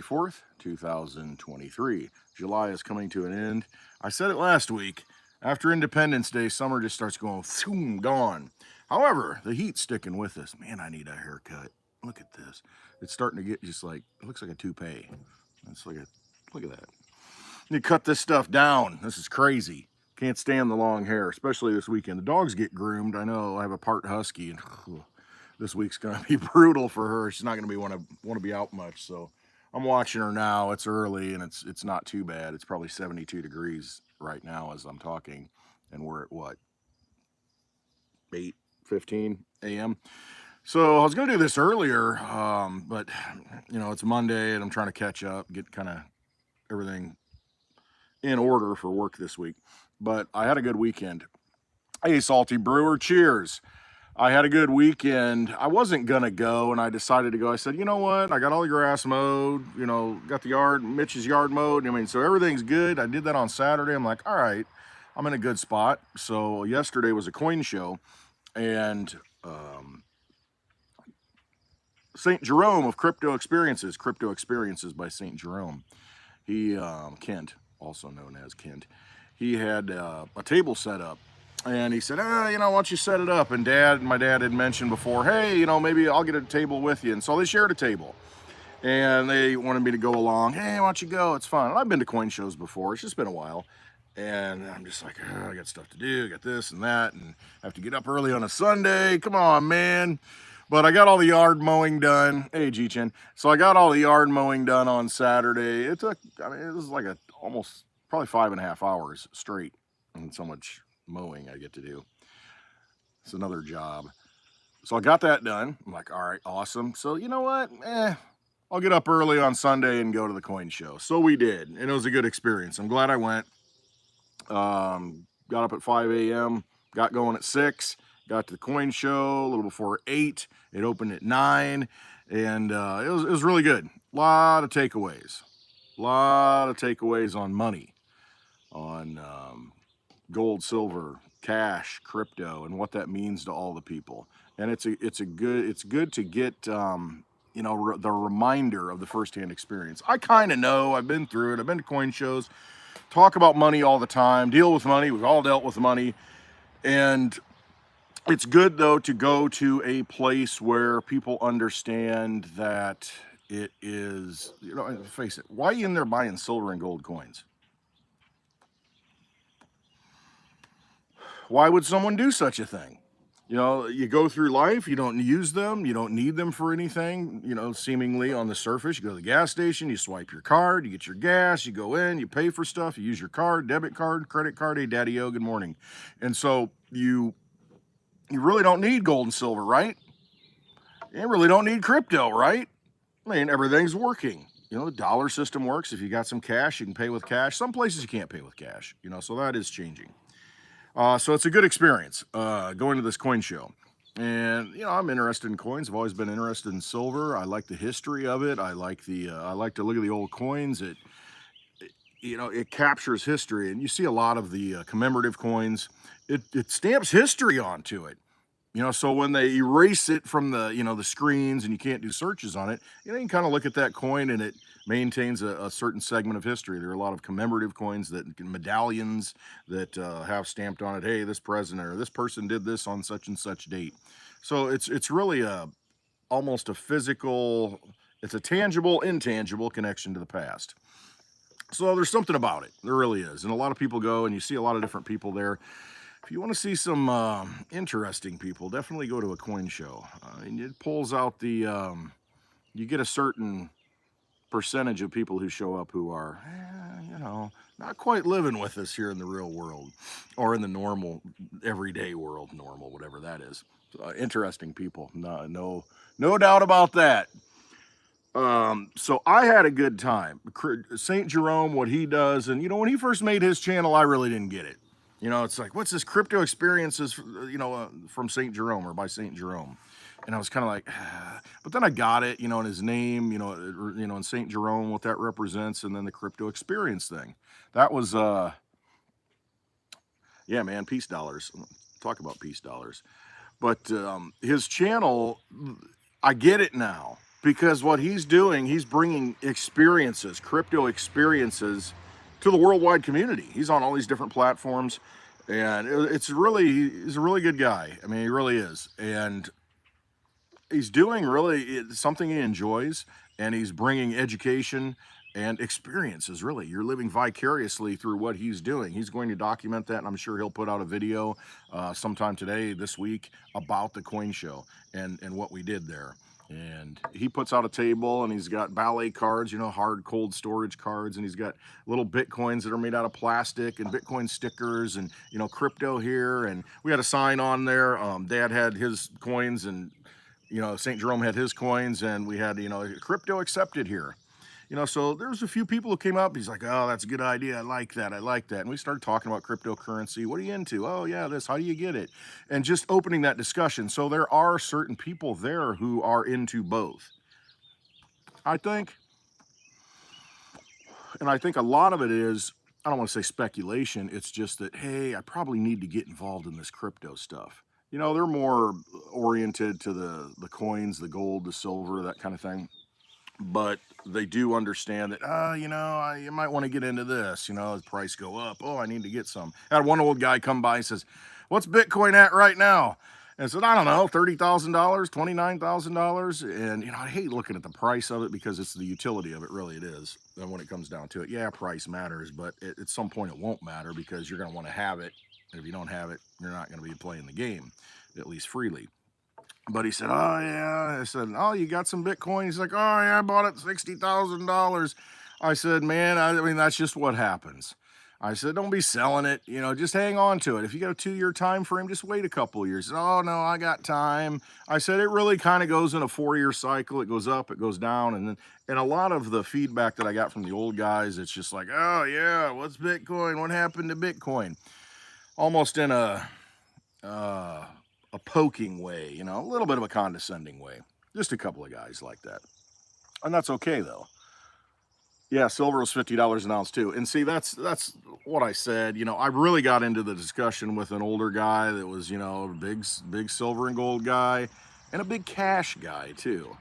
24th, 2023. July is coming to an end. I said it last week. After Independence Day, summer just starts going, boom, gone. However, the heat's sticking with us. Man, I need a haircut. Look at this. It's starting to get just like, it looks like a toupee. It's like a, look at that. You cut this stuff down. This is crazy. Can't stand the long hair, especially this weekend. The dogs get groomed. I know I have a part husky, and this week's gonna be brutal for her. She's not gonna be want to be out much. So I'm watching her now. It's early and it's not too bad. It's probably 72 degrees right now as I'm talking, and we're at what, 8:15 a.m. So I was gonna do this earlier, but you know, it's Monday and I'm trying to catch up, get kind of everything in order for work this week. But I had a good weekend. Hey, Salty Brewer, cheers. I had a good weekend. I wasn't gonna go, and I decided to go. I said, you know what? I got all the grass mowed, you know, got the yard, Mitch's yard mowed. I mean, so everything's good. I did that on Saturday. I'm like, all right, I'm in a good spot. So yesterday was a coin show, and St. Jerome of Crypto Experiences by St. Jerome. He, Kent, also known as Kent, he had a table set up. And he said, you know, why don't you set it up? And my dad had mentioned before, hey, you know, maybe I'll get a table with you. And so they shared a table. And they wanted me to go along. Hey, why don't you go? It's fun. And I've been to coin shows before. It's just been a while. And I'm just like, I got stuff to do. I got this and that. And I have to get up early on a Sunday. Come on, man. But I got all the yard mowing done. Hey, G-Chin. So I got all the yard mowing done on Saturday. It took, I mean, it was like almost probably 5.5 hours straight. And so much mowing I get to do. It's another job. So I got that done. I'm like, all right, awesome. So you know what? I'll get up early on Sunday and go to the coin show. So we did, and it was a good experience. I'm glad I went. Got up at 5 a.m., got going at 6, got to the coin show a little before 8. It opened at 9, and it was really good. A lot of takeaways. On money, on gold, silver, cash, crypto, and what that means to all the people. And it's good to get you know, the reminder of the firsthand experience. I kind of know. I've been through it. I've been to coin shows, talk about money all the time, deal with money. We've all dealt with money, and it's good though to go to a place where people understand that it is, you know, face it. Why are you in there buying silver and gold coins? Why would someone do such a thing? You know, you go through life, you don't use them, you don't need them for anything, you know, seemingly on the surface. You go to the gas station, you swipe your card, you get your gas, you go in, you pay for stuff, you use your card, debit card, credit card. Hey, Daddy-O, good morning. And so you really don't need gold and silver, right? You really don't need crypto, right? I mean, everything's working. You know, the dollar system works. If you got some cash, you can pay with cash. Some places you can't pay with cash, you know, so that is changing. So it's a good experience going to this coin show. And, you know, I'm interested in coins. I've always been interested in silver. I like the history of it. I like I like to look at the old coins. You know, it captures history. And you see a lot of the commemorative coins. It stamps history onto it. You know, so when they erase it from the, you know, the screens and you can't do searches on it, you know, you can kind of look at that coin and it maintains a certain segment of history. There are a lot of commemorative coins, medallions that have stamped on it, hey, this president or this person did this on such and such date. So it's really almost a physical, it's a tangible, intangible connection to the past. So there's something about it. There really is. And a lot of people go and you see a lot of different people there. If you want to see some interesting people, definitely go to a coin show. And it pulls out the, you get a certain percentage of people who show up who are, you know, not quite living with us here in the real world or in the normal, everyday world, normal, whatever that is. Interesting people, no doubt about that. So I had a good time. St. Jerome, what he does, and you know, when he first made his channel, I really didn't get it. You know, it's like, what's this crypto experiences, you know, from St. Jerome or by St. Jerome? And I was kind of like, but then I got it, you know, in his name, you know, in St. Jerome, what that represents, and then the crypto experience thing. That was, yeah, man, peace dollars. Talk about peace dollars. But his channel, I get it now. because what he's doing, he's bringing experiences, crypto experiences, to the worldwide community. He's on all these different platforms, and it's really, he's a really good guy. I mean, he really is, and he's doing really something he enjoys, and he's bringing education and experiences. Really, you're living vicariously through what he's doing. He's going to document that, and I'm sure he'll put out a video sometime today, this week, about the coin show and what we did there. And he puts out a table, and he's got ballet cards, you know, hard cold storage cards, and he's got little bitcoins that are made out of plastic, and bitcoin stickers, and, you know, crypto here. And we had a sign on there. Dad had his coins, and, you know, St. Jerome had his coins, and we had, you know, crypto accepted here. You know, so there was a few people who came up. He's like, oh, that's a good idea. I like that. I like that. And we started talking about cryptocurrency. What are you into? Oh, yeah, this. How do you get it? And just opening that discussion. So there are certain people there who are into both. I think, and I think a lot of it is, I don't want to say speculation. It's just that, hey, I probably need to get involved in this crypto stuff. You know, they're more oriented to the coins, the gold, the silver, that kind of thing. But they do understand that, you know, you might want to get into this, you know, the price go up. Oh, I need to get some. I had one old guy come by and says, what's Bitcoin at right now? And I said, I don't know, $30,000, $29,000. And, you know, I hate looking at the price of it because it's the utility of it, really it is. And when it comes down to it, yeah, price matters, but at some point it won't matter because you're going to want to have it. And if you don't have it, you're not going to be playing the game, at least freely. But he said, oh, yeah. I said, oh, you got some Bitcoin? He's like, oh, yeah, I bought it $60,000. I said, man, I mean, that's just what happens. I said, don't be selling it. You know, just hang on to it. If you got a 2-year time frame, just wait a couple of years. Oh, no, I got time. I said, it really kind of goes in a 4-year cycle. It goes up, it goes down. And a lot of the feedback that I got from the old guys, it's just like, oh, yeah, what's Bitcoin? What happened to Bitcoin? Almost in a poking way, you know, a little bit of a condescending way. Just a couple of guys like that. And that's okay though. Yeah, silver was $50 an ounce too. And see, that's what I said. You know, I really got into the discussion with an older guy that was, you know, a big silver and gold guy, and a big cash guy too.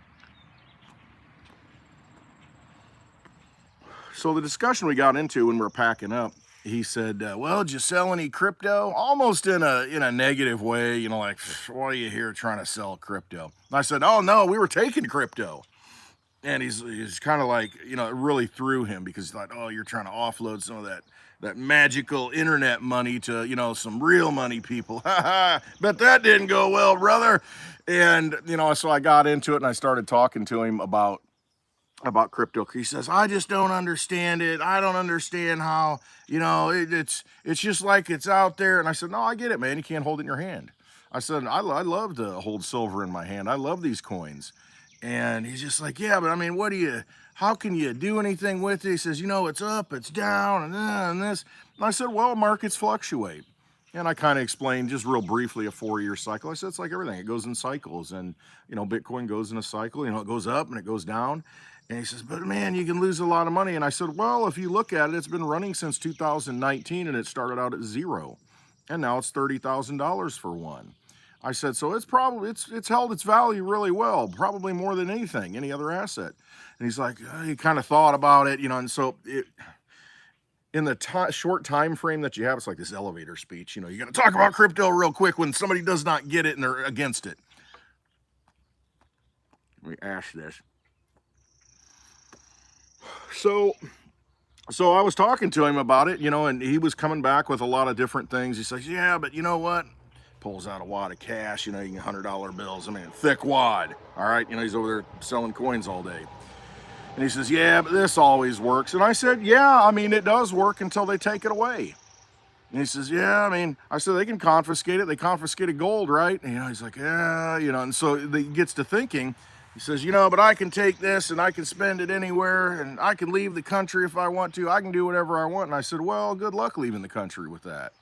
So the discussion we got into when we were packing up, he said, well, did you sell any crypto? Almost in a negative way, you know, like, why are you here trying to sell crypto? And I said, oh no, we were taking crypto. And he's kind of like, you know, it really threw him because he thought, oh, you're trying to offload some of that magical internet money to, you know, some real money people. Ha ha, bet that didn't go well, brother. And, you know, so I got into it and I started talking to him about crypto. He says, I just don't understand it. I don't understand how, you know, it's just like it's out there. And I said, no, I get it, man. You can't hold it in your hand. I said, I love to hold silver in my hand. I love these coins. And he's just like, yeah, but I mean, how can you do anything with it? He says, you know, it's up, it's down, and this. And I said, well, markets fluctuate. And I kind of explained just real briefly a 4-year cycle. I said, it's like everything, it goes in cycles. And, you know, Bitcoin goes in a cycle, you know, it goes up and it goes down. And he says, but man, you can lose a lot of money. And I said, well, if you look at it, it's been running since 2019 and it started out at 0. And now it's $30,000 for one. I said, so it's probably, it's held its value really well, probably more than anything, any other asset. And he's like, he kind of thought about it, you know, and so in the short time frame that you have, it's like this elevator speech, you know, you got to talk about crypto real quick when somebody does not get it and they're against it. Let me ash this. So I was talking to him about it, you know, and he was coming back with a lot of different things. He says, yeah, but you know what? Pulls out a wad of cash, you know, you can $100 bills. I mean, thick wad. All right. You know, he's over there selling coins all day. And he says, yeah, but this always works. And I said, yeah, I mean, it does work until they take it away. And he says, yeah, I mean, I said, they can confiscate it. They confiscated gold, right? And, you know, he's like, yeah, you know, and so he gets to thinking. He says, you know, but I can take this and I can spend it anywhere and I can leave the country if I want to. I can do whatever I want. And I said, well, good luck leaving the country with that.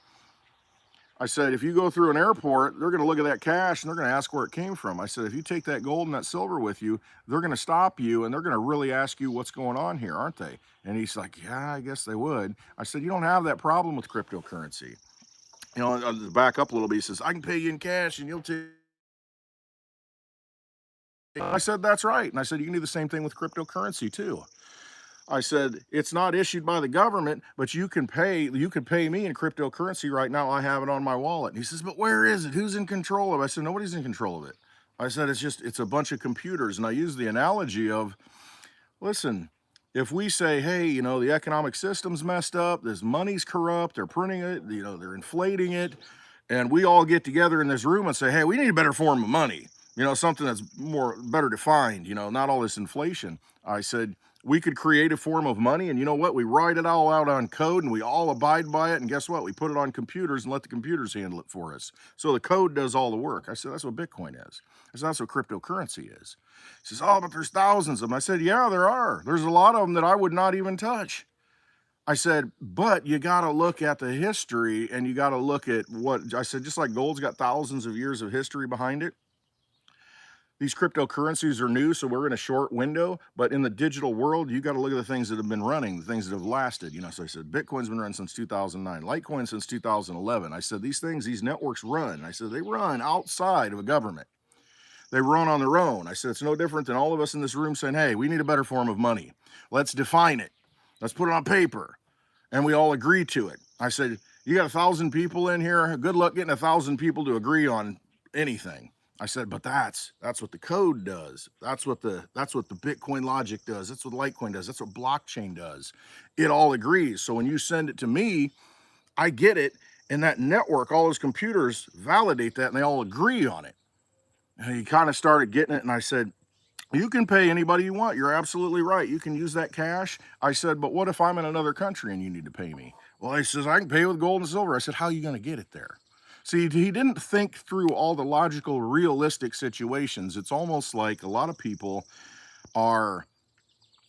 I said, if you go through an airport, they're going to look at that cash and they're going to ask where it came from. I said, if you take that gold and that silver with you, they're going to stop you and they're going to really ask you what's going on here, aren't they? And he's like, yeah, I guess they would. I said, you don't have that problem with cryptocurrency. You know, to back up a little bit, he says, I can pay you in cash and you'll take I said, that's right. And I said, you can do the same thing with cryptocurrency too. I said, it's not issued by the government, but you can pay me in cryptocurrency right now. I have it on my wallet. And he says, but where is it? Who's in control of it? I said, nobody's in control of it. I said, it's a bunch of computers. And I use the analogy of, listen, if we say, hey, you know, the economic system's messed up, this money's corrupt, they're printing it, you know, they're inflating it, and we all get together in this room and say, hey, we need a better form of money, you know, something that's better defined, you know, not all this inflation. I said, we could create a form of money, and you know what? We write it all out on code and we all abide by it. And guess what? We put it on computers and let the computers handle it for us. So the code does all the work. I said, that's what Bitcoin is. I said, that's what cryptocurrency is. He says, oh, but there's thousands of them. I said, yeah, there are. There's a lot of them that I would not even touch. I said, but you got to look at the history, and you got to look at what I said, just like gold's got thousands of years of history behind it. These cryptocurrencies are new, so we're in a short window, but in the digital world, you got to look at the things that have been running, the things that have lasted. You know, so I said, Bitcoin's been running since 2009, Litecoin since 2011. I said, these networks run. I said, they run outside of a government. They run on their own. I said, it's no different than all of us in this room saying, hey, we need a better form of money. Let's define it. Let's put it on paper. And we all agree to it. I said, you got 1,000 people in here. Good luck getting 1,000 people to agree on anything. I said, but that's what the code does. That's what the Bitcoin logic does. That's what Litecoin does. That's what blockchain does. It all agrees. So when you send it to me, I get it. And that network, all those computers validate that, and they all agree on it. And he kind of started getting it. And I said, you can pay anybody you want. You're absolutely right. You can use that cash. I said, but what if I'm in another country and you need to pay me? Well, he says, I can pay with gold and silver. I said, how are you going to get it there? See, he didn't think through all the logical, realistic situations. It's almost like a lot of people are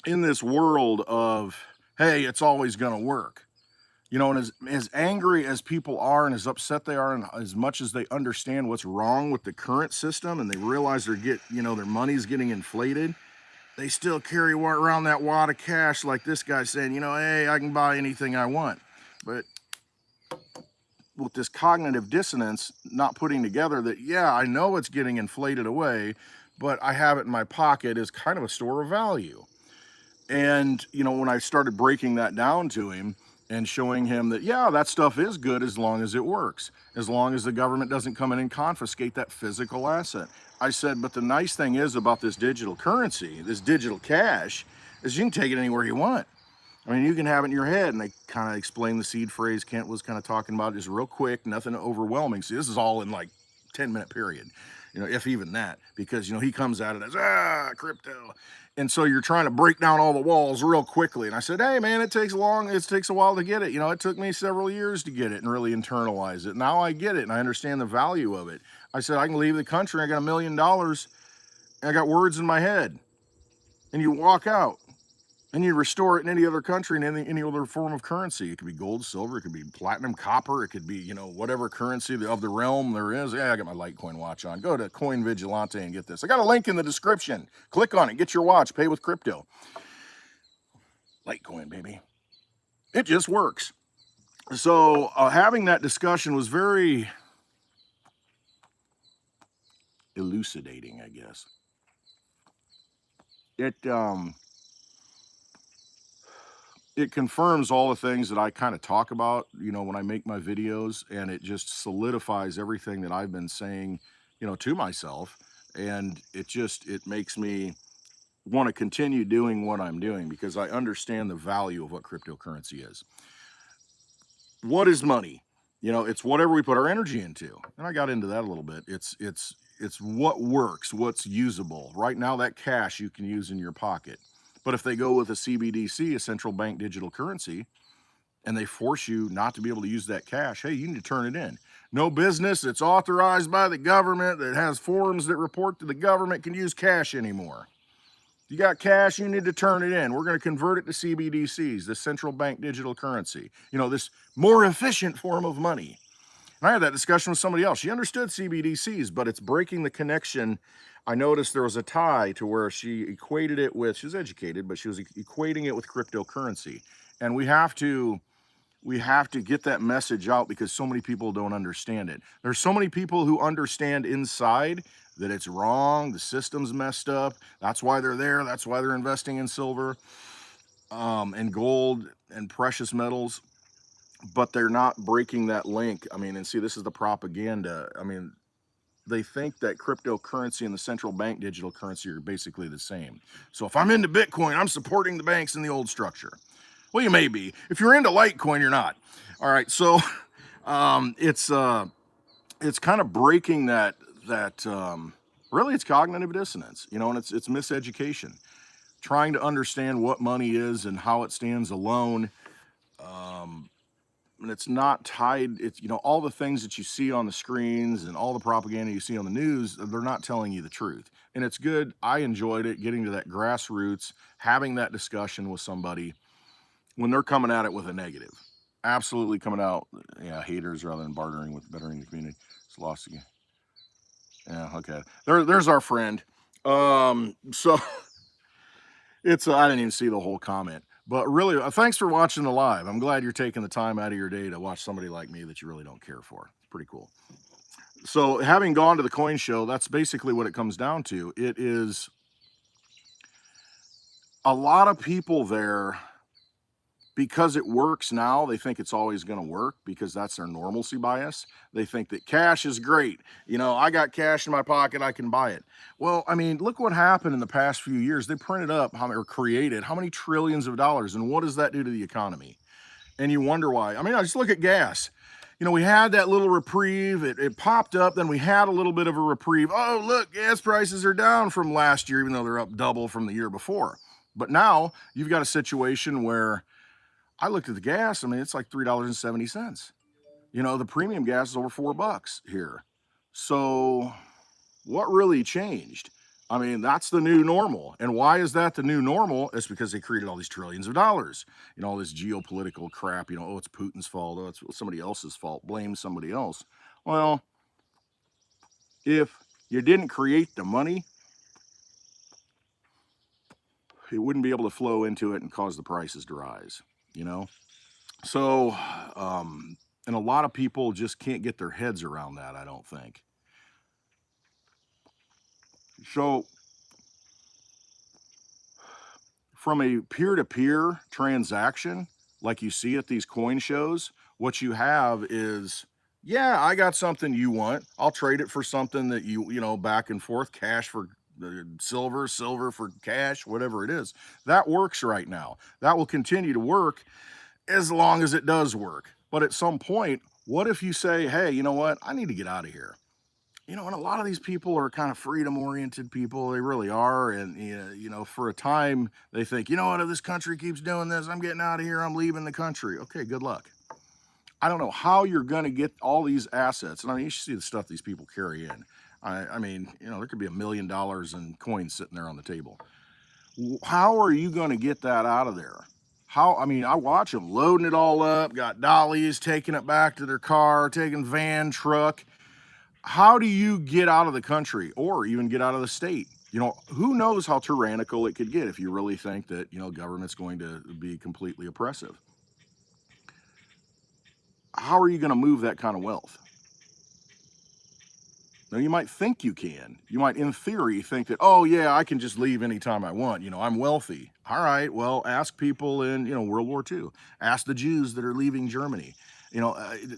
in this world of, hey, it's always going to work. You know, and as angry as people are and as upset they are, and as much as they understand what's wrong with the current system and they realize their money's getting inflated, they still carry around that wad of cash like this guy saying, you know, hey, I can buy anything I want. But with this cognitive dissonance, not putting together that, yeah, I know it's getting inflated away, but I have it in my pocket as kind of a store of value. And, you know, when I started breaking that down to him and showing him that, yeah, that stuff is good as long as it works, as long as the government doesn't come in and confiscate that physical asset. I said, but the nice thing is about this digital currency, this digital cash, is you can take it anywhere you want. I mean, you can have it in your head. And they kind of explained the seed phrase. Kent was kind of talking about it just real quick, nothing overwhelming. See, this is all in like 10-minute period, you know, if even that, because, you know, he comes at it as, crypto. And so you're trying to break down all the walls real quickly. And I said, hey, man, it takes a while to get it. You know, it took me several years to get it and really internalize it. Now I get it and I understand the value of it. I said, I can leave the country. I got $1 million and I got words in my head. And you walk out and you restore it in any other country, in any other form of currency. It could be gold, silver, it could be platinum, copper, it could be, you know, whatever currency of the realm there is. Yeah, I got my Litecoin watch on. Go to CoinVigilante and get this. I got a link in the description. Click on it, get your watch, pay with crypto. Litecoin, baby. It just works. So having that discussion was very elucidating, I guess. It confirms all the things that I kind of talk about, you know, when I make my videos, and it just solidifies everything that I've been saying, you know, to myself. And it makes me want to continue doing what I'm doing because I understand the value of what cryptocurrency is. What is money? You know, it's whatever we put our energy into. And I got into that a little bit. It's what works, what's usable. Right now, that cash you can use in your pocket. But if they go with a CBDC, a central bank digital currency, and they force you not to be able to use that cash, hey, you need to turn it in. No business that's authorized by the government, that has forms that report to the government, can use cash anymore. You got cash, you need to turn it in. We're going to convert it to CBDCs, the central bank digital currency. You know, this more efficient form of money. And I had that discussion with somebody else. She understood CBDCs, but it's breaking the connection. I noticed there was a tie to where she equated it with, she was educated, but she was equating it with cryptocurrency. And we have to get that message out because so many people don't understand it. There's so many people who understand inside that it's wrong, the system's messed up. That's why they're there. That's why they're investing in silver, and gold and precious metals. But they're not breaking that link. I mean, and see, this is the propaganda. I mean, they think that cryptocurrency and the central bank digital currency are basically the same. So if I'm into Bitcoin, I'm supporting the banks in the old structure. Well, you may be. If you're into Litecoin, you're not. All right, so it's kind of breaking that really it's cognitive dissonance, you know, and it's miseducation, trying to understand what money is and how it stands alone. And it's not tied, it's, you know, all the things that you see on the screens and all the propaganda you see on the news, they're not telling you the truth. And it's good. I enjoyed it, getting to that grassroots, having that discussion with somebody when they're coming at it with a negative. Absolutely coming out, yeah, haters rather than bartering with bettering the community. It's lost again. Yeah, okay. There's our friend. So it's I didn't even see the whole comment, but really, thanks for watching the live. I'm glad you're taking the time out of your day to watch somebody like me that you really don't care for. It's pretty cool. So, having gone to the coin show, that's basically what it comes down to. It is a lot of people there because it works now. They think it's always going to work because that's their normalcy bias. They think that cash is great. You know, I got cash in my pocket, I can buy it. Well, I mean, look what happened in the past few years. They printed up or created how many trillions of dollars, and what does that do to the economy? And you wonder why. I mean, I just look at gas. You know, we had that little reprieve. It popped up, then we had a little bit of a reprieve. Oh, look, gas prices are down from last year, even though they're up double from the year before. But now you've got a situation where I looked at the gas. I mean, it's like $3.70. You know, the premium gas is over $4 here. So what really changed? I mean, that's the new normal. And why is that the new normal? It's because they created all these trillions of dollars. You know, all this geopolitical crap, you know, oh, it's Putin's fault. Oh, it's somebody else's fault. Blame somebody else. Well, if you didn't create the money, it wouldn't be able to flow into it and cause the prices to rise, you know? So, and a lot of people just can't get their heads around that, I don't think. So, from a peer-to-peer transaction, like you see at these coin shows, what you have is, yeah, I got something you want. I'll trade it for something that you know, back and forth, cash for silver, silver for cash, whatever it is. That works right now. That will continue to work as long as it does work. But at some point, what if you say, hey, you know what? I need to get out of here. You know, and a lot of these people are kind of freedom oriented people. They really are. And, you know, for a time, they think, you know what, if this country keeps doing this, I'm getting out of here. I'm leaving the country. Okay, good luck. I don't know how you're going to get all these assets. And I mean, you should see the stuff these people carry in. I mean, you know, there could be $1 million in coins sitting there on the table. How are you going to get that out of there? How, I mean, I watch them loading it all up, got dollies, taking it back to their car, taking van, truck. How do you get out of the country or even get out of the state? You know, who knows how tyrannical it could get if you really think that, you know, government's going to be completely oppressive. How are you going to move that kind of wealth? Now, you might think you can. You might, in theory, think that, oh, yeah, I can just leave anytime I want. You know, I'm wealthy. All right, well, ask people in, you know, World War II. Ask the Jews that are leaving Germany. You know,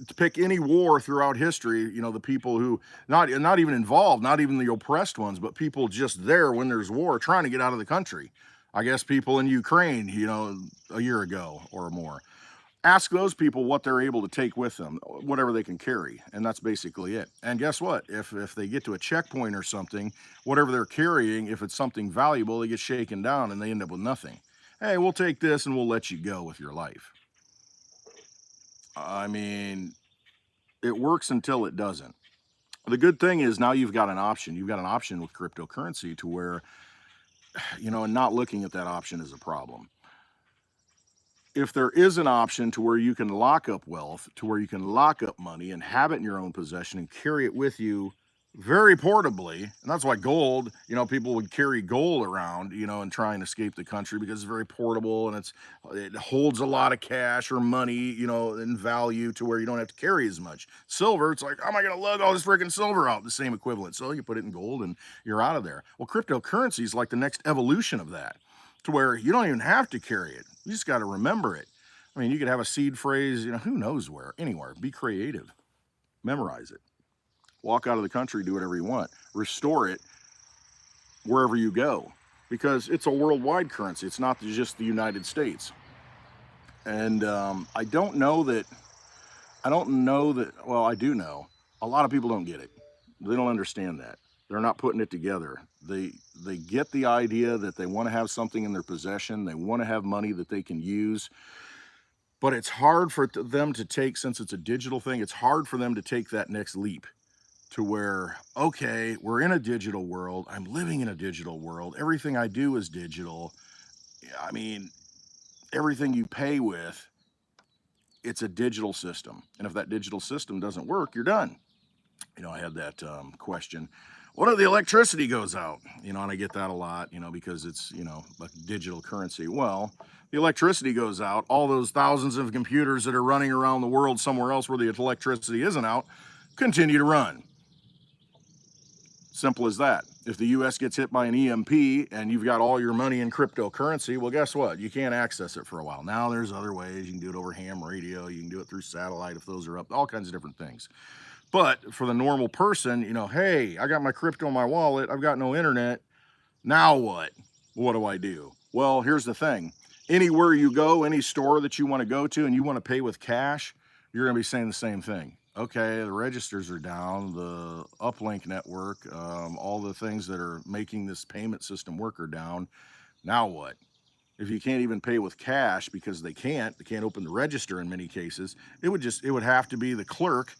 to pick any war throughout history, you know, the people who, not even involved, not even the oppressed ones, but people just there when there's war trying to get out of the country. I guess people in Ukraine, you know, a year ago or more. Ask those people what they're able to take with them, whatever they can carry, and that's basically it. And guess what? If they get to a checkpoint or something, whatever they're carrying, if it's something valuable, they get shaken down and they end up with nothing. Hey, we'll take this and we'll let you go with your life. I mean, it works until it doesn't. The good thing is now you've got an option. You've got an option with cryptocurrency to where, you know, and not looking at that option is a problem. If there is an option to where you can lock up wealth, to where you can lock up money and have it in your own possession and carry it with you very portably. And that's why gold, people would carry gold around, and try and escape the country because it's very portable and it holds a lot of cash or money, in value to where you don't have to carry as much. Silver, it's like, how am I going to lug all this freaking silver out? The same equivalent. So you put it in gold and you're out of there. Well, cryptocurrency is like the next evolution of that, to where you don't even have to carry it. You just got to remember it. I mean, you could have a seed phrase, who knows where, anywhere. Be creative, memorize it. Walk out of the country, do whatever you want. Restore it wherever you go, because it's a worldwide currency. It's not just the United States. And I don't know that, well, I do know. A lot of people don't get it. They don't understand that. They're not putting it together. They get the idea that they want to have something in their possession. They want to have money that they can use. But it's hard for them to take, since it's a digital thing, it's hard for them to take that next leap to where, okay, we're in a digital world. I'm living in a digital world. Everything I do is digital. I mean, everything you pay with, it's a digital system. And if that digital system doesn't work, you're done. I had that question, what if the electricity goes out? And I get that a lot, because it's, a digital currency. Well, the electricity goes out, all those thousands of computers that are running around the world somewhere else where the electricity isn't out, continue to run. Simple as that. If the US gets hit by an EMP and you've got all your money in cryptocurrency, well, guess what? You can't access it for a while. Now there's other ways. You can do it over ham radio. You can do it through satellite if those are up, all kinds of different things. But for the normal person, hey, I got my crypto in my wallet. I've got no internet. Now what? What do I do? Well, here's the thing. Anywhere you go, any store that you want to go to and you want to pay with cash, you're going to be saying the same thing. Okay, the registers are down, the uplink network, all the things that are making this payment system work are down. Now what? If you can't even pay with cash because they can't open the register in many cases, it would have to be the clerk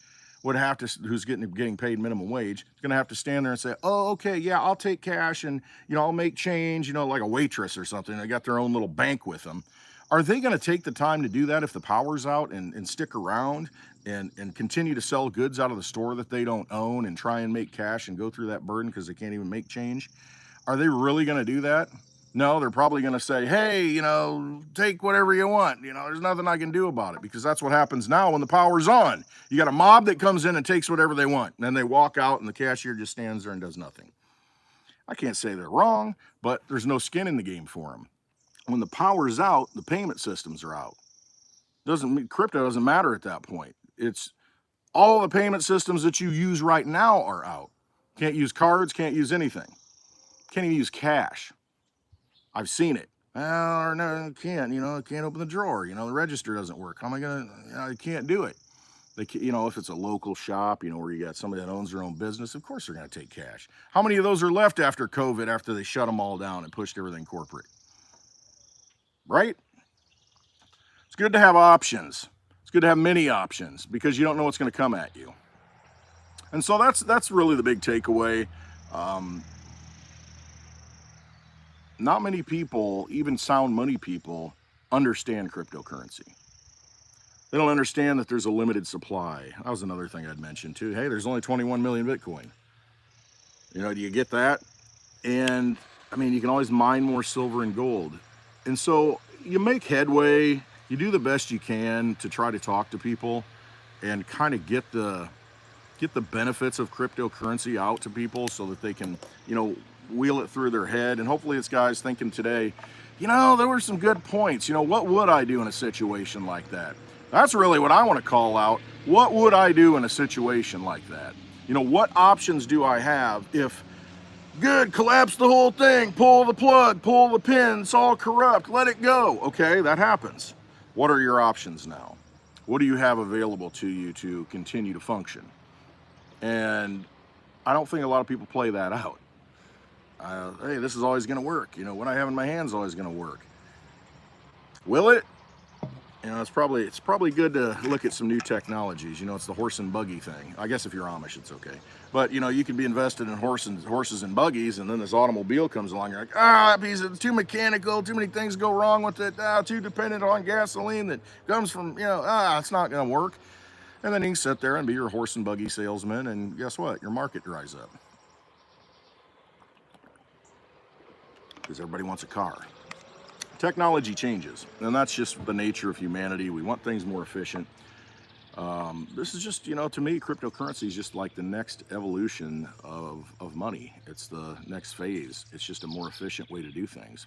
who's getting paid minimum wage, is going to have to stand there and say, oh, okay, yeah, I'll take cash and, I'll make change, like a waitress or something. They got their own little bank with them. Are they going to take the time to do that if the power's out and stick around and continue to sell goods out of the store that they don't own and try and make cash and go through that burden because they can't even make change? Are they really going to do that? No, they're probably going to say, hey, take whatever you want. There's nothing I can do about it, because that's what happens now when the power's on. You got a mob that comes in and takes whatever they want. And then they walk out and the cashier just stands there and does nothing. I can't say they're wrong, but there's no skin in the game for them. When the power's out, the payment systems are out. Crypto doesn't matter at that point. It's all the payment systems that you use right now are out. Can't use cards, can't use anything. Can't even use cash. I've seen it. Oh, no, I can't. I can't open the drawer. The register doesn't work. How am I gonna? I can't do it. If it's a local shop, where you got somebody that owns their own business, of course they're gonna take cash. How many of those are left after COVID, after they shut them all down and pushed everything corporate? Right? It's good to have options. It's good to have many options, because you don't know what's going to come at you. And so that's really the big takeaway. Not many people, even sound money people, understand cryptocurrency. They don't understand that there's a limited supply. That was another thing I'd mention too. Hey, there's only 21 million Bitcoin. Do you get that? And I mean, you can always mine more silver and gold. And so you make headway, you do the best you can to try to talk to people and kind of get the benefits of cryptocurrency out to people so that they can, wheel it through their head. And hopefully this guy's thinking today, there were some good points. What would I do in a situation like that? That's really what I want to call out. What would I do in a situation like that? What options do I have if good, collapse the whole thing, pull the plug, pull the pin, it's all corrupt, let it go. Okay, that happens. What are your options now? What do you have available to you to continue to function? And I don't think a lot of people play that out. Hey, this is always going to work. What I have in my hand is always going to work. Will it? It's probably good to look at some new technologies. It's the horse and buggy thing. I guess if you're Amish, it's okay. But you can be invested in horses and buggies, and then this automobile comes along. You're like, that piece is too mechanical. Too many things go wrong with it. Too dependent on gasoline that comes from it's not going to work. And then you can sit there and be your horse and buggy salesman, and guess what? Your market dries up. Because everybody wants a car. Technology changes, and that's just the nature of humanity. We want things more efficient. This is just, to me, cryptocurrency is just like the next evolution of money. It's the next phase. It's just a more efficient way to do things.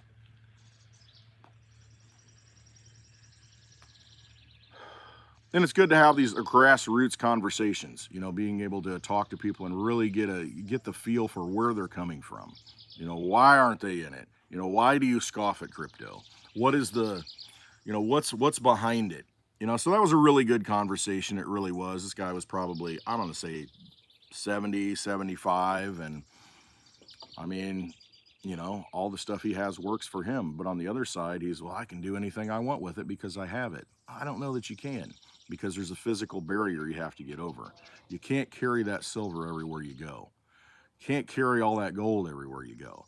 And it's good to have these grassroots conversations, being able to talk to people and really get the feel for where they're coming from. Why aren't they in it? Why do you scoff at crypto? What is the, what's behind it? So that was a really good conversation. It really was. This guy was probably, I don't know, say 70, 75. And I mean, all the stuff he has works for him. But on the other side, well, I can do anything I want with it because I have it. I don't know that you can, because there's a physical barrier you have to get over. You can't carry that silver everywhere you go. Can't carry all that gold everywhere you go.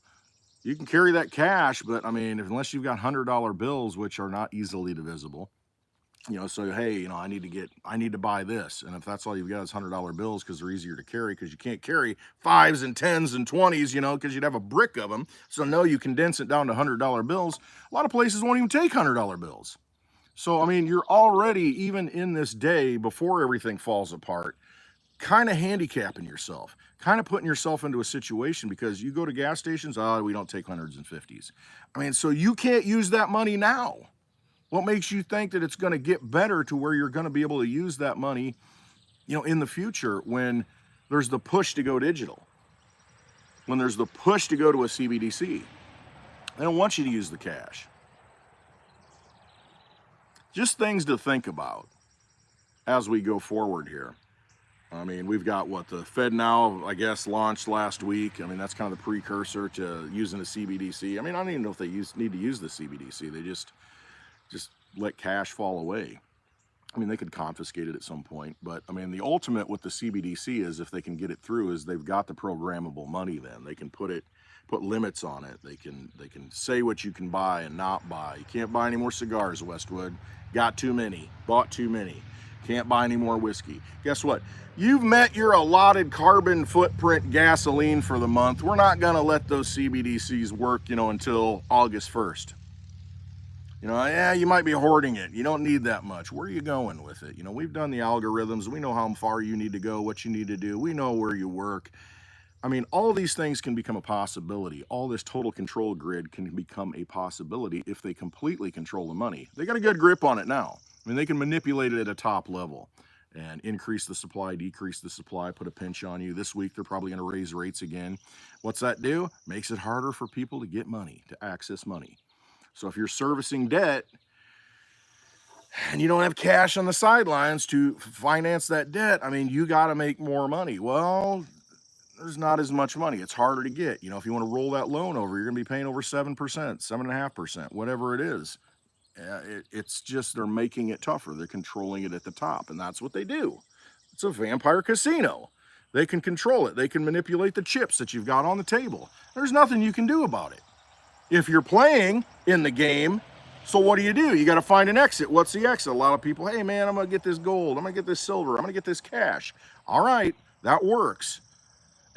You can carry that cash, but I mean, unless you've got $100 bills, which are not easily divisible, so hey, I need to buy this, and if that's all you've got is $100 bills because they're easier to carry, because you can't carry 5s and 10s and 20s, because you'd have a brick of them. So no, you condense it down to $100 bills. A lot of places won't even take $100 bills. So I mean, you're already, even in this day before everything falls apart, kind of handicapping yourself, kind of putting yourself into a situation, because you go to gas stations, we don't take 100s and 50s. I mean, so you can't use that money now. What makes you think that it's going to get better to where you're going to be able to use that money, in the future, when there's the push to go digital, when there's the push to go to a CBDC? They don't want you to use the cash. Just things to think about as we go forward here. I mean, we've got the Fed now, I guess, launched last week. I mean, that's kind of the precursor to using a CBDC. I mean, I don't even know if they need to use the CBDC. They just let cash fall away. I mean, they could confiscate it at some point, but I mean, the ultimate with the CBDC is, if they can get it through, is they've got the programmable money. Then they can put limits on it. They can say what you can buy and not buy. You can't buy any more cigars, Westwood. Got too many. Bought too many. Can't buy any more whiskey. Guess what? You've met your allotted carbon footprint gasoline for the month. We're not going to let those CBDCs work, until August 1st. Yeah, you might be hoarding it. You don't need that much. Where are you going with it? We've done the algorithms. We know how far you need to go, what you need to do. We know where you work. I mean, all these things can become a possibility. All this total control grid can become a possibility if they completely control the money. They got a good grip on it now. I mean, they can manipulate it at a top level and increase the supply, decrease the supply, put a pinch on you. This week, they're probably going to raise rates again. What's that do? Makes it harder for people to get money, to access money. So if you're servicing debt and you don't have cash on the sidelines to finance that debt, I mean, you got to make more money. Well, there's not as much money. It's harder to get. If you want to roll that loan over, you're going to be paying over 7%, 7.5%, whatever it is. It's just, they're making it tougher. They're controlling it at the top, and that's what they do. It's a vampire casino. They can control it. They can manipulate the chips that you've got on the table. There's nothing you can do about it. If you're playing in the game, so what do? You got to find an exit. What's the exit? A lot of people, hey man, I'm going to get this gold. I'm going to get this silver. I'm going to get this cash. All right, that works.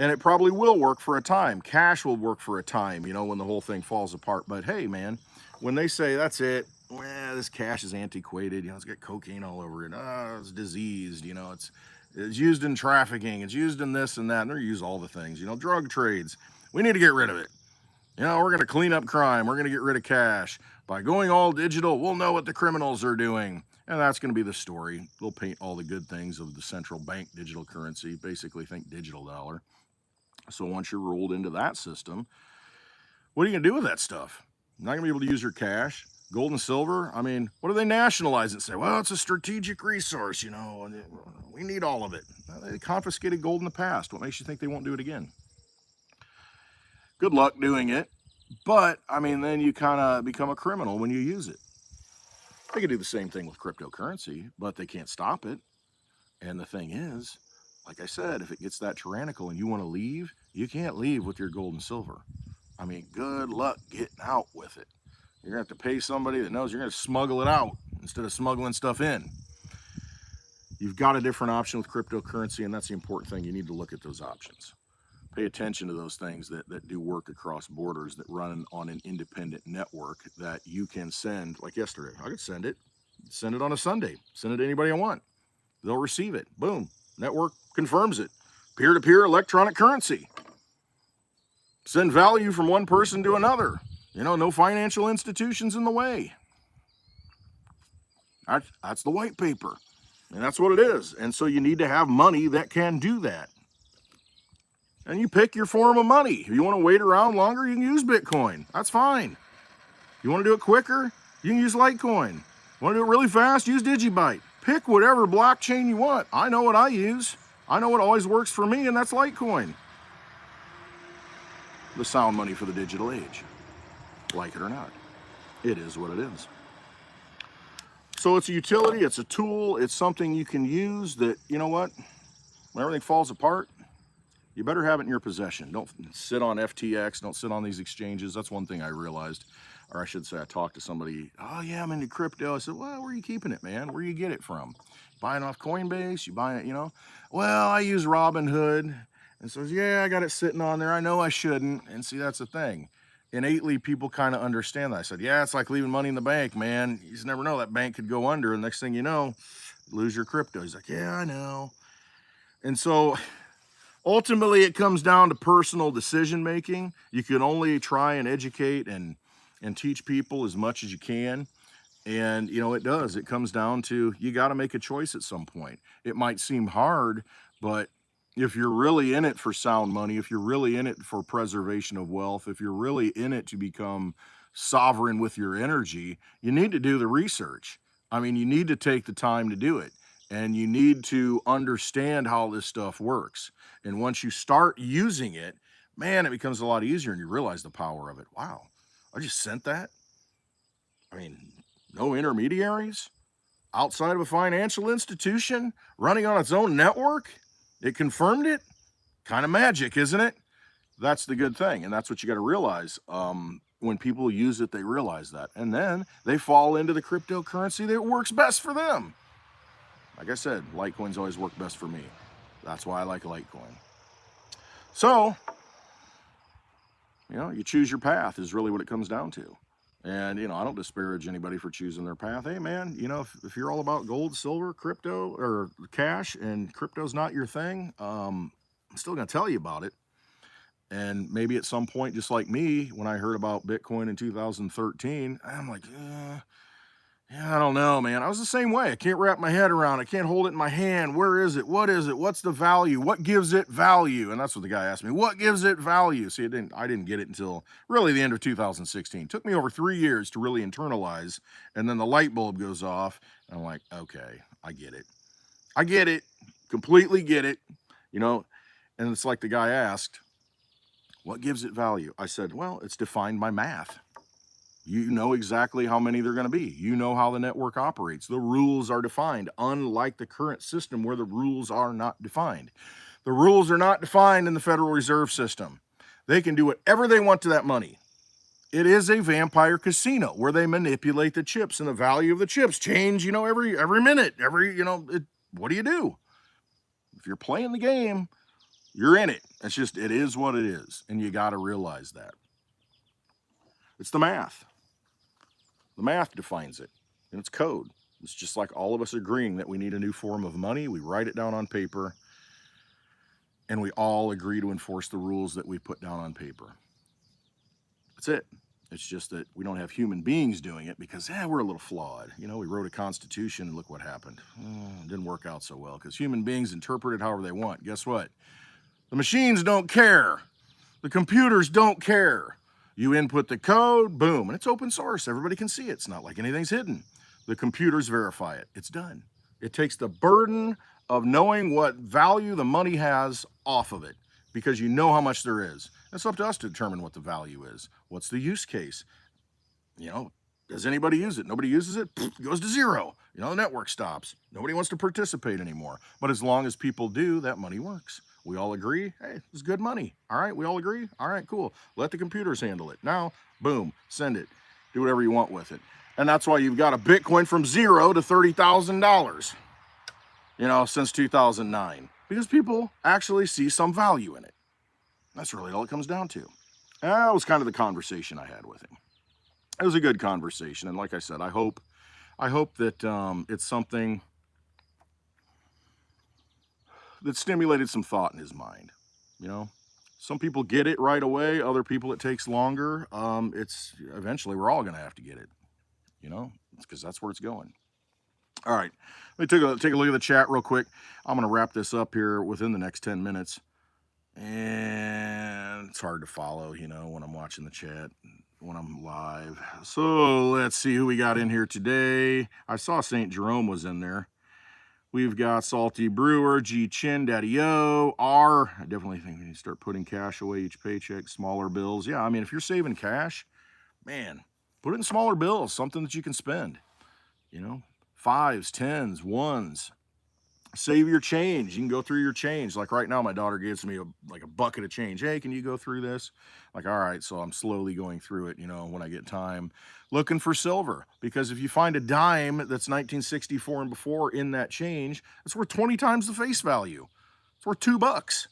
And it probably will work for a time. Cash will work for a time, when the whole thing falls apart. But hey man, when they say that's it, well, this cash is antiquated, it's got cocaine all over it. It's diseased, it's used in trafficking. It's used in this and that. And they're used all the things, drug trades. We need to get rid of it. We're going to clean up crime. We're going to get rid of cash. By going all digital, we'll know what the criminals are doing. And that's going to be the story. They'll paint all the good things of the central bank digital currency. Basically, think digital dollar. So once you're rolled into that system, what are you going to do with that stuff? You're not going to be able to use your cash. Gold and silver, I mean, what do they nationalize and say? Well, it's a strategic resource, we need all of it. They confiscated gold in the past. What makes you think they won't do it again? Good luck doing it. But, I mean, then you kind of become a criminal when you use it. They could do the same thing with cryptocurrency, but they can't stop it. And the thing is, like I said, if it gets that tyrannical and you want to leave, you can't leave with your gold and silver. I mean, good luck getting out with it. You're going to have to pay somebody that knows you're going to smuggle it out instead of smuggling stuff in. You've got a different option with cryptocurrency, and that's the important thing. You need to look at those options. Pay attention to those things that do work across borders, that run on an independent network that you can send. Like yesterday, I could send it on a Sunday, send it to anybody I want. They'll receive it. Boom. Network confirms it. Peer-to-peer electronic currency. Send value from one person to another. No financial institutions in the way. That's the white paper. And that's what it is. And so you need to have money that can do that. And you pick your form of money. If you want to wait around longer, you can use Bitcoin. That's fine. You want to do it quicker? You can use Litecoin. Want to do it really fast? Use DigiByte. Pick whatever blockchain you want. I know what I use. I know what always works for me, and that's Litecoin. The sound money for the digital age. Like it or not. It is what it is. So it's a utility, it's a tool, it's something you can use that, you know what? When everything falls apart, you better have it in your possession. Don't sit on FTX, don't sit on these exchanges. That's one thing I realized, or I should say I talked to somebody, oh yeah, I'm into crypto. I said, well, where are you keeping it, man? Where do you get it from? Buying off Coinbase? You buying it, Well, I use Robinhood. And says, yeah, I got it sitting on there. I know I shouldn't. And see, that's the thing. Innately, people kind of understand that. I said, yeah, it's like leaving money in the bank, man. You just never know. That bank could go under, and next thing you know, lose your crypto. He's like, yeah, I know. And so ultimately, it comes down to personal decision making. You can only try and educate and teach people as much as you can. And, it does. It comes down to you got to make a choice at some point. It might seem hard, but if you're really in it for sound money, if you're really in it for preservation of wealth, if you're really in it to become sovereign with your energy, you need to do the research. I mean, you need to take the time to do it. And you need to understand how this stuff works. And once you start using it, man, it becomes a lot easier and you realize the power of it. Wow, I just sent that. I mean, no intermediaries outside of a financial institution running on its own network. It confirmed it. Kind of magic, isn't it? That's the good thing. And that's what you got to realize. When people use it, they realize that. And then they fall into the cryptocurrency that works best for them. Like I said, Litecoin's always worked best for me. That's why I like Litecoin. So, you choose your path is really what it comes down to. And, I don't disparage anybody for choosing their path. Hey, man, if you're all about gold, silver, crypto, or cash, and crypto's not your thing, I'm still going to tell you about it. And maybe at some point, just like me, when I heard about Bitcoin in 2013, I'm like, yeah, I don't know, man. I was the same way. I can't wrap my head around it. I can't hold it in my hand. Where is it? What is it? What's the value? What gives it value? And that's what the guy asked me. What gives it value? See, I didn't get it until really the end of 2016. It took me over 3 years to really internalize. And then the light bulb goes off. And I'm like, okay, I get it. I get it. Completely get it. And it's like the guy asked, what gives it value? I said, well, it's defined by math. You know exactly how many they're going to be. You know how the network operates. The rules are defined, unlike the current system where the rules are not defined. The rules are not defined in the Federal Reserve System. They can do whatever they want to that money. It is a vampire casino where they manipulate the chips, and the value of the chips change, every minute, what do you do? If you're playing the game, you're in it. It is what it is, and you got to realize that. It's the math. The math defines it, and it's code. It's just like all of us agreeing that we need a new form of money. We write it down on paper, and we all agree to enforce the rules that we put down on paper. That's it. It's just that we don't have human beings doing it because, we're a little flawed. We wrote a constitution, and look what happened. It didn't work out so well because human beings interpret it however they want. Guess what? The machines don't care. The computers don't care. You input the code, boom, and it's open source. Everybody can see it. It's not like anything's hidden. The computers verify it. It's done. It takes the burden of knowing what value the money has off of it because you know how much there is. It's up to us to determine what the value is. What's the use case? Does anybody use it? Nobody uses it, it goes to zero. The network stops. Nobody wants to participate anymore. But as long as people do, that money works. We all agree, hey, it's good money. All right, we all agree? All right, cool. Let the computers handle it. Now, boom, send it. Do whatever you want with it. And that's why you've got a Bitcoin from $0 to $30,000. you know, since 2009, because people actually see some value in it. That's really all it comes down to. And that was kind of the conversation I had with him. It was a good conversation, and like I said, I hope that it's something that stimulated some thought in his mind. You know, some people get it right away, other people it takes longer. It's eventually we're all going to have to get it. You know, because that's where it's going. All right, let me take a look at the chat real quick. I'm going to wrap this up here within the next 10 minutes. And it's hard to follow, you know, when I'm watching the chat, when I'm live. So let's see who we got in here today. I saw St. Jerome was in there. We've got Salty Brewer, G Chin, Daddy O, R. I definitely think we need to start putting cash away each paycheck, smaller bills. Yeah, I mean, if you're saving cash, man, put it in smaller bills, something that you can spend, you know, fives, tens, ones. Save your change. You can go through your change. Like right now, my daughter gives me a bucket of change. Hey, can you go through this? Like, all right, so I'm slowly going through it, you know, when I get time, looking for silver. Because if you find a dime that's 1964 and before in that change, it's worth 20 times the face value. It's worth $2.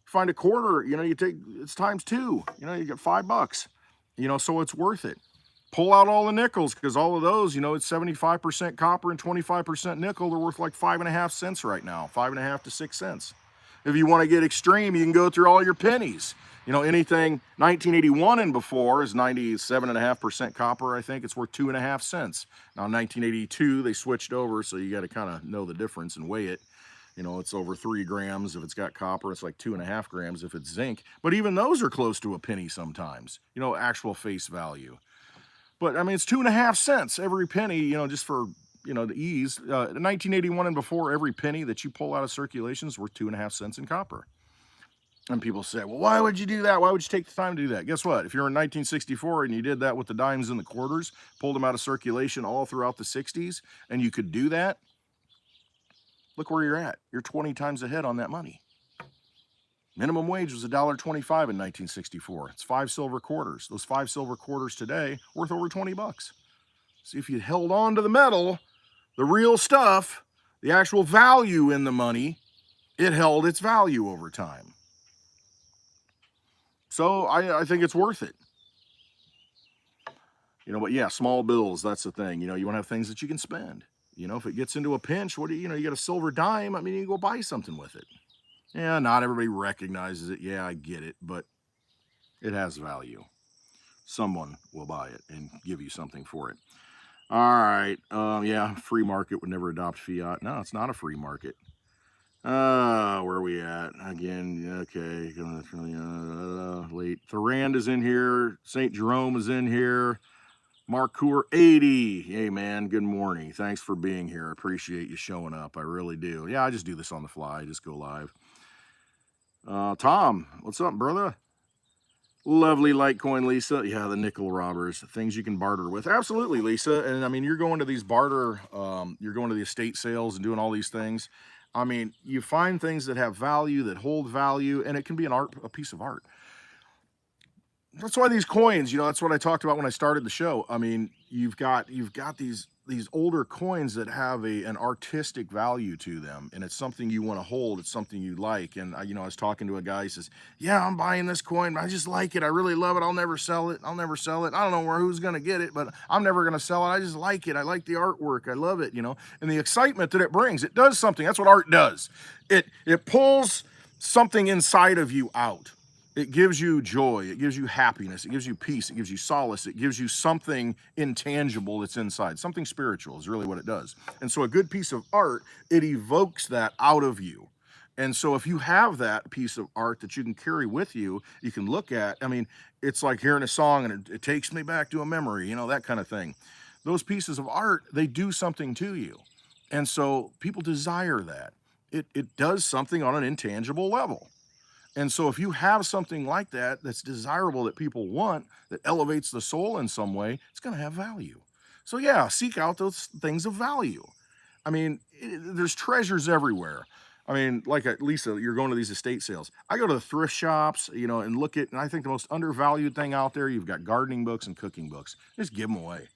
Find a quarter, you know, it's times two. You know, you get $5. You know, so it's worth it. Pull out all the nickels, because all of those, you know, it's 75% copper and 25% nickel. They're worth like 5.5 cents right now, 5.5 to 6 cents. If you want to get extreme, you can go through all your pennies. You know, anything 1981 and before is 97.5% copper. I think it's worth 2.5 cents. Now, 1982, they switched over, so you got to kind of know the difference and weigh it. You know, it's over 3 grams. If it's got copper, it's like 2.5 grams if it's zinc. But even those are close to a penny sometimes, you know, actual face value. But I mean, it's 2.5 cents every penny, you know, just for, you know, the ease. 1981 and before, every penny that you pull out of circulation is worth 2.5 cents in copper. And people say, well, why would you do that? Why would you take the time to do that? Guess what? If you're in 1964 and you did that with the dimes and the quarters, pulled them out of circulation all throughout the 60s, and you could do that, look where you're at. You're 20 times ahead on that money. Minimum wage was $1.25 in 1964. It's 5 silver quarters. Those 5 silver quarters today worth over $20. See, if you held on to the metal, the real stuff, the actual value in the money, it held its value over time. So I think it's worth it. You know, but yeah, small bills, that's the thing. You know, you want to have things that you can spend. You know, if it gets into a pinch, what do you know, you got a silver dime, I mean, you can go buy something with it. Yeah, not everybody recognizes it. Yeah, I get it, but it has value. Someone will buy it and give you something for it. All right. Yeah, free market would never adopt fiat. No, it's not a free market. Where are we at? Again, okay. Late. Thorand is in here. St. Jerome is in here. Marcour 80. Hey, man, good morning. Thanks for being here. I appreciate you showing up. I really do. Yeah, I just do this on the fly. I just go live. Tom, what's up, brother? Lovely Litecoin, Lisa. Yeah, the nickel robbers, things you can barter with. Absolutely, Lisa. And I mean, you're going to these barter, you're going to the estate sales and doing all these things. I mean, you find things that have value, that hold value, and it can be a piece of art. That's why these coins, you know, that's what I talked about when I started the show. I mean, you've got these older coins that have an artistic value to them, and it's something you want to hold. It's something you like. And you know, I was talking to a guy. He says, "Yeah, I'm buying this coin. I just like it. I really love it. I'll never sell it. I'll never sell it. I don't know who's gonna get it, but I'm never gonna sell it. I just like it. I like the artwork. I love it. You know, and the excitement that it brings. It does something. That's what art does. It pulls something inside of you out. It gives you joy, it gives you happiness, it gives you peace, it gives you solace, it gives you something intangible that's inside. Something spiritual is really what it does. And so a good piece of art, it evokes that out of you. And so if you have that piece of art that you can carry with you, you can look at, I mean, it's like hearing a song and it takes me back to a memory, you know, that kind of thing. Those pieces of art, they do something to you. And so people desire that. It does something on an intangible level. And so if you have something like that that's desirable, that people want, that elevates the soul in some way, it's going to have value. So yeah, seek out those things of value. I mean, there's treasures everywhere. I mean, like Lisa, you're going to these estate sales. I go to the thrift shops, you know, and look at, and I think the most undervalued thing out there, you've got gardening books and cooking books. Just give them away.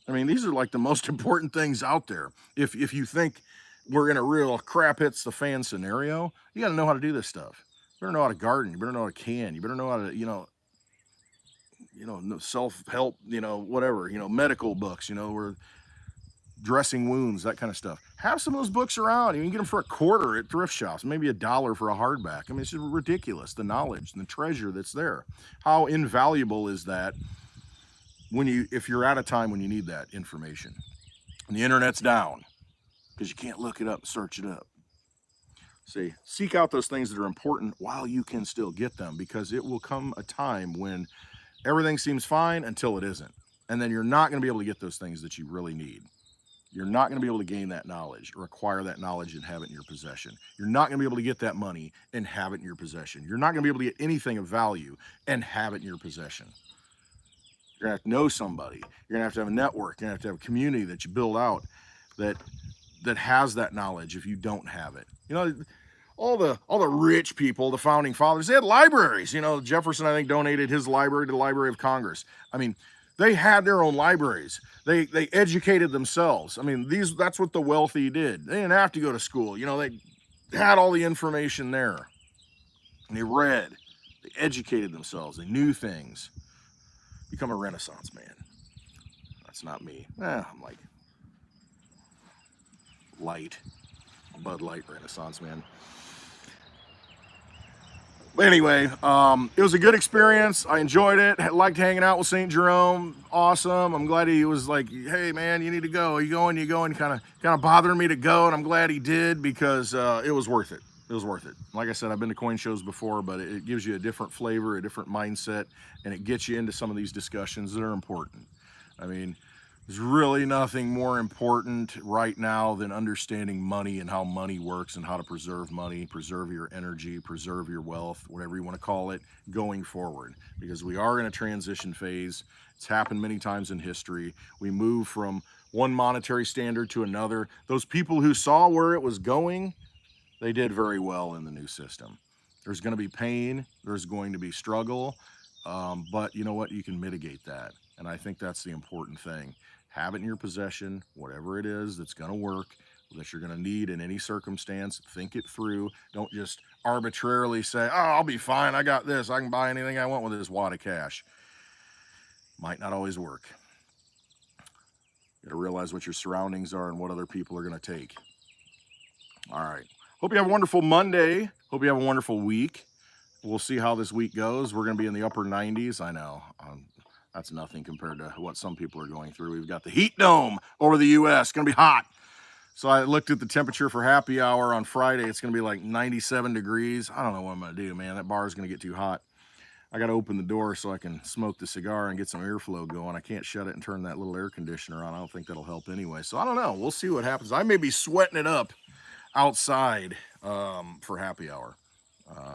I mean, these are like the most important things out there. If you think we're in a real crap hits the fan scenario, you got to know how to do this stuff. You better know how to garden. You better know how to can. You better know how to, self-help, whatever, medical books, where dressing wounds, that kind of stuff. Have some of those books around. You can get them for a quarter at thrift shops, maybe $1 for a hardback. I mean, it's just ridiculous, the knowledge and the treasure that's there. How invaluable is that if you're at a time when you need that information? And the internet's down because you can't look it up and search it up. See, seek out those things that are important while you can still get them, because it will come a time when everything seems fine until it isn't. And then you're not going to be able to get those things that you really need. You're not going to be able to gain that knowledge or acquire that knowledge and have it in your possession. You're not going to be able to get that money and have it in your possession. You're not going to be able to get anything of value and have it in your possession. You're going to have to know somebody. You're going to have a network. You're going to have a community that you build out that has that knowledge if you don't have it. All the rich people, the founding fathers, they had libraries. Jefferson, I think, donated his library to the Library of Congress. I mean, they had their own libraries. They educated themselves. I mean, that's what the wealthy did. They didn't have to go to school. They had all the information there. And they read. They educated themselves. They knew things. Become a Renaissance man. That's not me. I'm like Bud Light Renaissance man. But anyway, it was a good experience. I enjoyed it. I liked hanging out with St. Jerome. Awesome. I'm glad he was like, hey man, you need to go. Are you going? You going? Kind of bothering me to go, and I'm glad he did, because it was worth it. It was worth it. Like I said, I've been to coin shows before, but it gives you a different flavor, a different mindset, and it gets you into some of these discussions that are important. I mean, there's really nothing more important right now than understanding money and how money works and how to preserve money, preserve your energy, preserve your wealth, whatever you want to call it, going forward. Because we are in a transition phase. It's happened many times in history. We move from one monetary standard to another. Those people who saw where it was going, they did very well in the new system. There's going to be pain. There's going to be struggle. But you know what? You can mitigate that. And I think that's the important thing. Have it in your possession, whatever it is that's going to work, that you're going to need in any circumstance. Think it through. Don't just arbitrarily say, oh, I'll be fine. I got this. I can buy anything I want with this wad of cash. Might not always work. You got to realize what your surroundings are and what other people are going to take. All right. Hope you have a wonderful Monday. Hope you have a wonderful week. We'll see how this week goes. We're going to be in the upper 90s. I know. That's nothing compared to what some people are going through. We've got the heat dome over the U.S. It's going to be hot. So I looked at the temperature for happy hour on Friday. It's going to be like 97 degrees. I don't know what I'm going to do, man. That bar is going to get too hot. I got to open the door so I can smoke the cigar and get some airflow going. I can't shut it and turn that little air conditioner on. I don't think that'll help anyway. So I don't know. We'll see what happens. I may be sweating it up outside for happy hour.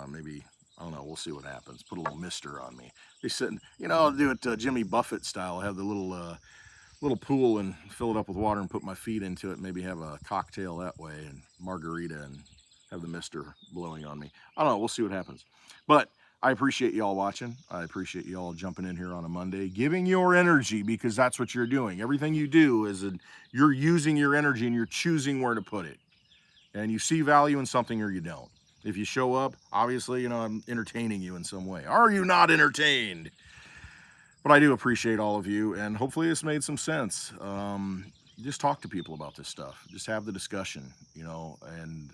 Maybe, I don't know. We'll see what happens. Put a little mister on me. Be sitting, I'll do it Jimmy Buffett style. Have the little pool and fill it up with water and put my feet into it. Maybe have a cocktail that way and margarita and have the mister blowing on me. I don't know. We'll see what happens. But I appreciate y'all watching. I appreciate y'all jumping in here on a Monday, giving your energy, because that's what you're doing. Everything you do is you're using your energy and you're choosing where to put it. And you see value in something or you don't. If you show up, obviously, I'm entertaining you in some way. Are you not entertained? But I do appreciate all of you, and hopefully this made some sense. Just talk to people about this stuff. Just have the discussion, and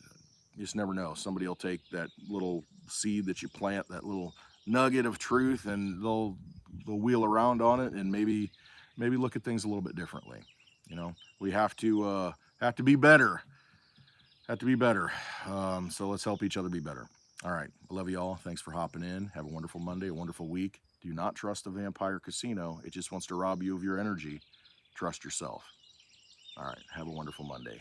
you just never know. Somebody will take that little seed that you plant, that little nugget of truth, and they'll wheel around on it and maybe look at things a little bit differently. We have to be better. Have to be better. So let's help each other be better. All right. I love you all. Thanks for hopping in. Have a wonderful Monday, a wonderful week. Do not trust the vampire casino. It just wants to rob you of your energy. Trust yourself. All right. Have a wonderful Monday.